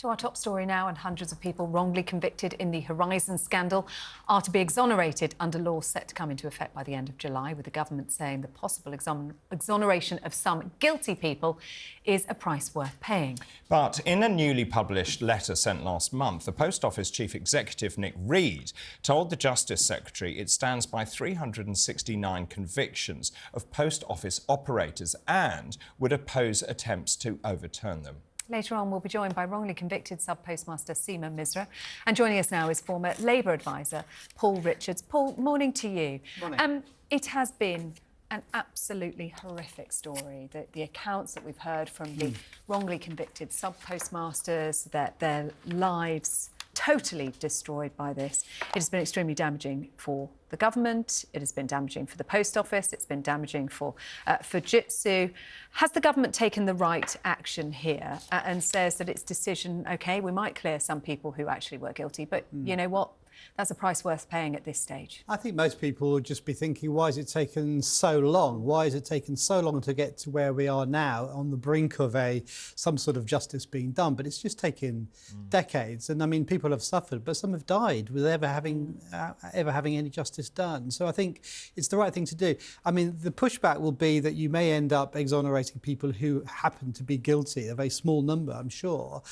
To our top story now, and hundreds of people wrongly convicted in the Horizon scandal are to be exonerated under laws set to come into effect by the end of July, with the government saying the possible exoneration of some guilty people is a price worth paying. But in a newly published letter sent last month, the Post Office Chief Executive Nick Reed told the Justice Secretary it stands by 369 convictions of Post Office operators and would oppose attempts to overturn them. Later on, we'll be joined by wrongly convicted sub-postmaster Seema Misra. And joining us now is former Labour advisor Paul Richards. Paul, morning to you. Morning. It has been an absolutely horrific story. The accounts that we've heard from the wrongly convicted sub-postmasters, that their lives totally destroyed by this. It has been extremely damaging for the government, it has been damaging for the Post Office, it's been damaging for Fujitsu. Has the government taken the right action here and says that its decision, OK, we might clear some people who actually were guilty, but you know what? That's a price worth paying at this stage. I think most people would just be thinking, why has it taken so long? Why has it taken so long to get to where we are now, on the brink of some sort of justice being done? But it's just taken decades. And I mean, people have suffered, but some have died without ever having any justice done. So I think it's the right thing to do. I mean, the pushback will be that you may end up exonerating people who happen to be guilty, a very small number, I'm sure.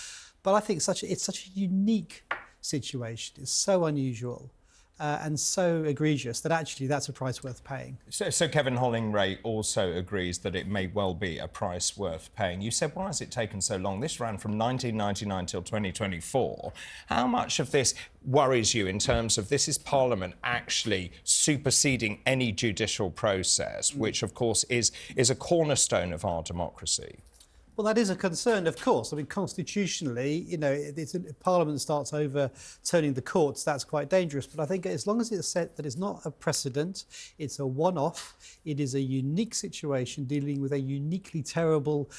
But I think it's such a unique situation. Is so unusual and so egregious that actually that's a price worth paying. So Kevin Hollingray also agrees that it may well be a price worth paying. You said, why has it taken so long? This ran from 1999 till 2024. How much of this worries you in terms of this is Parliament actually superseding any judicial process, which of course is a cornerstone of our democracy? Well, that is a concern, of course. I mean, constitutionally, you know, if Parliament starts overturning the courts, that's quite dangerous. But I think as long as it's set that it's not a precedent, it's a one-off, it is a unique situation dealing with a uniquely terrible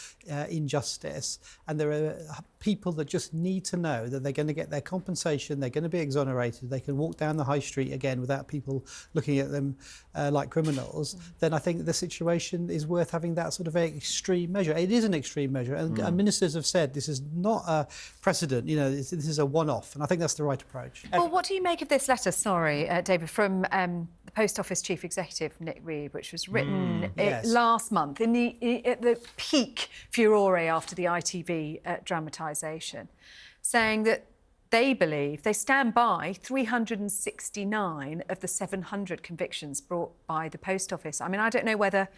injustice, and there are people that just need to know that they're going to get their compensation, they're going to be exonerated, they can walk down the high street again without people looking at them like criminals, then I think the situation is worth having that sort of extreme measure. It is an extreme measure, and ministers have said this is not a precedent, you know, this is a one-off, and I think that's the right approach. Well, what do you make of this letter, David, from the Post Office Chief Executive, Nick Reed, which was written last month at the peak furore after the ITV dramatisation, saying that they believe, they stand by 369 of the 700 convictions brought by the Post Office. I mean, I don't know whether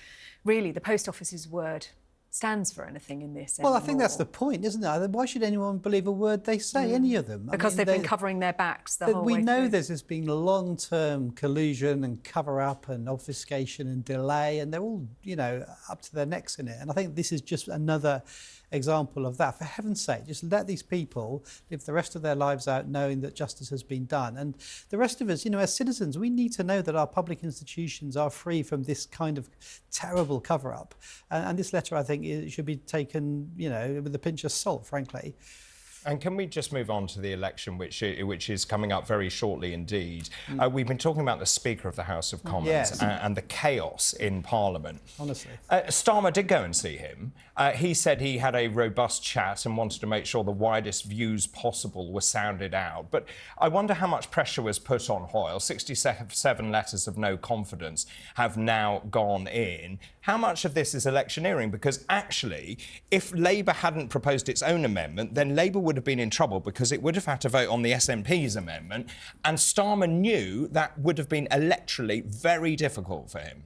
really the Post Office's word stands for anything in this anymore. Well, I think that's the point, isn't it? Why should anyone believe a word they say, any of them? Because they've been covering their backs the whole way through. We know there's been long-term collusion and cover-up and obfuscation and delay, and they're all, you know, up to their necks in it. And I think this is just another example of that. For heaven's sake, just let these people live the rest of their lives out knowing that justice has been done. And the rest of us, you know, as citizens, we need to know that our public institutions are free from this kind of terrible cover-up. And this letter, I think, it should be taken, you know, with a pinch of salt, frankly. And can we just move on to the election, which is coming up very shortly indeed? We've been talking about the Speaker of the House of Commons and the chaos in Parliament. Honestly. Starmer did go and see him. He said he had a robust chat and wanted to make sure the widest views possible were sounded out. But I wonder how much pressure was put on Hoyle. 67 letters of no confidence have now gone in. How much of this is electioneering? Because actually, if Labour hadn't proposed its own amendment, then Labour would have been in trouble because it would have had to vote on the SNP's amendment, and Starmer knew that would have been electorally very difficult for him.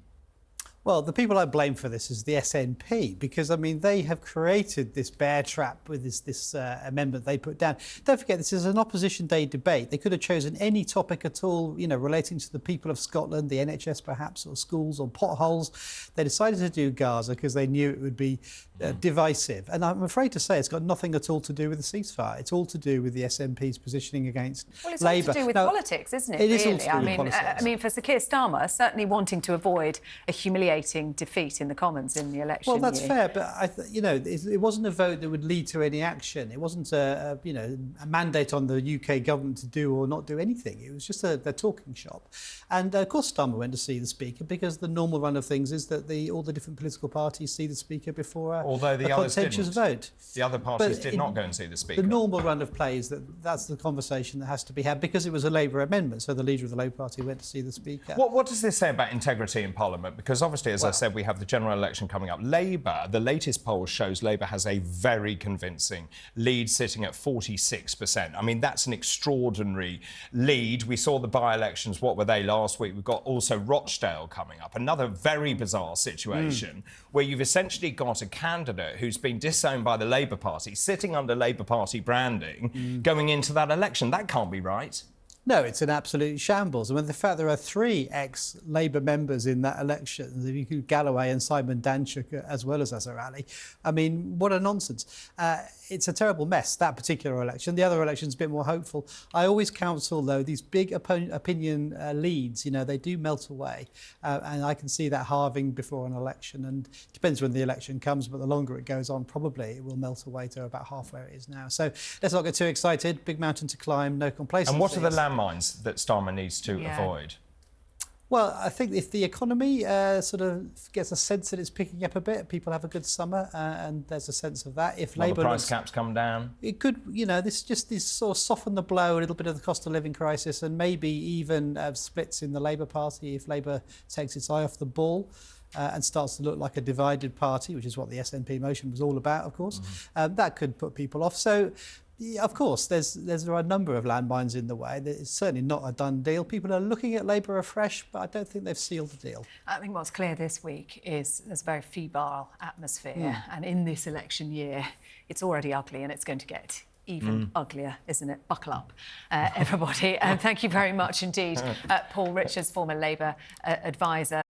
Well, the people I blame for this is the SNP, because, I mean, they have created this bear trap with this amendment they put down. Don't forget, this is an opposition day debate. They could have chosen any topic at all, you know, relating to the people of Scotland, the NHS perhaps, or schools, or potholes. They decided to do Gaza because they knew it would be divisive. And I'm afraid to say it's got nothing at all to do with the ceasefire. It's all to do with the SNP's positioning against Labour. Well, it's all to do with politics, isn't it, really? It is all to do with politics. I mean, for Sir Keir Starmer, certainly wanting to avoid a humiliating humiliating defeat in the Commons in the election Well, that's year. fair, but it wasn't a vote that would lead to any action. It wasn't a mandate on the UK government to do or not do anything. It was just a talking shop. And of course, Starmer went to see the Speaker because the normal run of things is that all the different political parties see the Speaker before a contentious vote. The other parties did not go and see the Speaker. The normal run of play is that's the conversation that has to be had because it was a Labour amendment. So the leader of the Labour Party went to see the Speaker. What does this say about integrity in Parliament? Because obviously, as I said, we have the general election coming up. Labour, the latest poll shows Labour has a very convincing lead, sitting at 46%. I mean, that's an extraordinary lead. We saw the by-elections, what were they last week? We've got also Rochdale coming up. Another very bizarre situation where you've essentially got a candidate who's been disowned by the Labour Party, sitting under Labour Party branding, going into that election. That can't be right. No, it's an absolute shambles. And when the fact there are 3 ex-Labour members in that election, if you include Galloway and Simon Danchuk as well as Azhar Ali, I mean, what a nonsense. It's a terrible mess, that particular election. The other election's a bit more hopeful. I always counsel, though, these big opinion leads, they do melt away. And I can see that halving before an election. And it depends when the election comes, but the longer it goes on, probably it will melt away to about half where it is now. So let's not get too excited. Big mountain to climb, no complacency. And what are the landmines that Starmer needs to avoid? Well, I think if the economy sort of gets a sense that it's picking up a bit, people have a good summer, and there's a sense of that. If Labour the price caps come down, it could, this sort of soften the blow a little bit of the cost of living crisis, and maybe even splits in the Labour Party if Labour takes its eye off the ball. And starts to look like a divided party, which is what the SNP motion was all about, of course. That could put people off. So, of course, there are a number of landmines in the way. It's certainly not a done deal. People are looking at Labour afresh, but I don't think they've sealed the deal. I think what's clear this week is there's a very febrile atmosphere. And in this election year, it's already ugly and it's going to get even uglier, isn't it? Buckle up, everybody. And thank you very much indeed, Paul Richards, former Labour advisor.